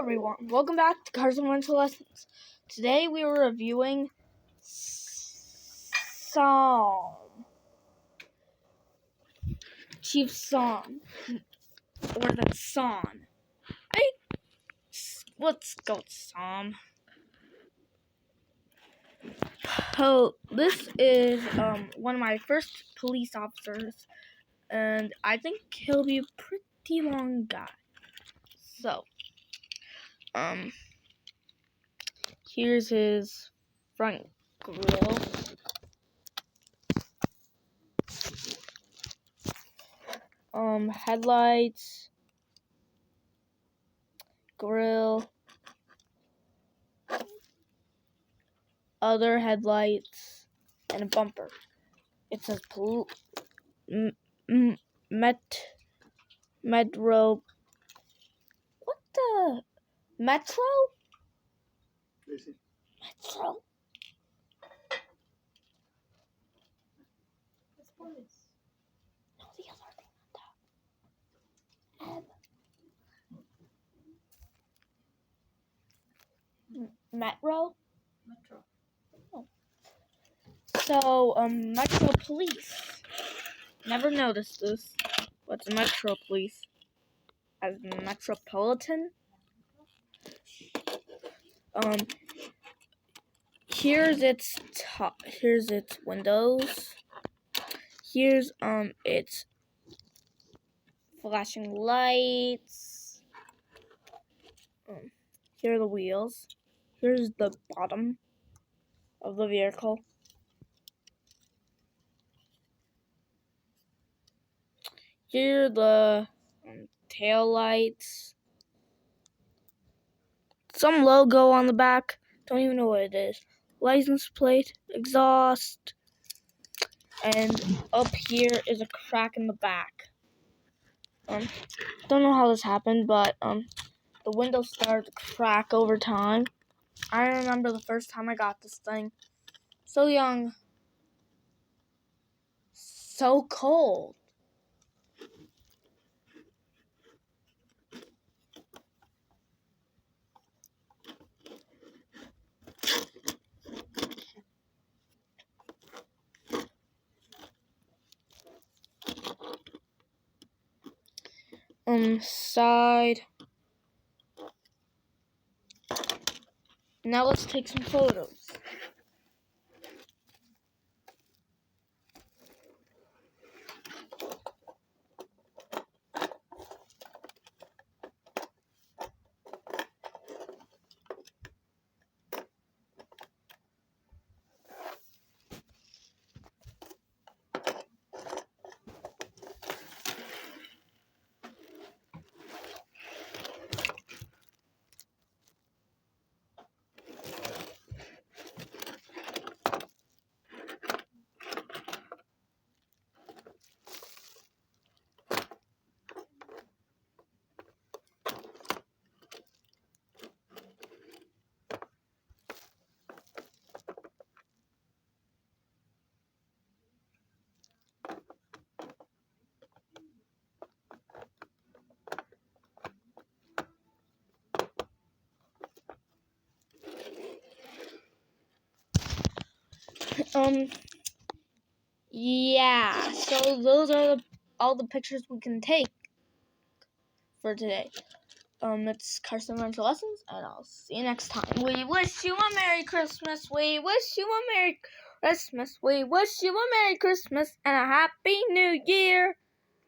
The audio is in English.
everyone, welcome back to Cars and Rental Lessons. Today we are reviewing Psalm. Chief Psalm. Or the Psalm. Let's go with Psalm. So this is one of my first police officers, and I think he'll be a pretty long guy. So, here's his front grille. Headlights, grill, other headlights, and a bumper. It says Metro. What the? Metro? Metro? No, the other thing on top. Metro? Metro. Oh. So, Metro Police. Never noticed this. What's Metro Police? As Metropolitan? Here's its top. Here's its windows. Here's its flashing lights. Here are the wheels. Here's the bottom of the vehicle. Here are the tail lights. Some logo on the back. Don't even know what it is. License plate, exhaust, and up here is a crack in the back. Don't know how this happened, but the window started to crack over time. I remember the first time I got this thing. So young. So cold. Side. Now let's take some photos. Yeah, so those are all the pictures we can take for today. It's Carson Rental Lessons, and I'll see you next time. We wish you a Merry Christmas. We wish you a Merry Christmas. We wish you a Merry Christmas and a Happy New Year.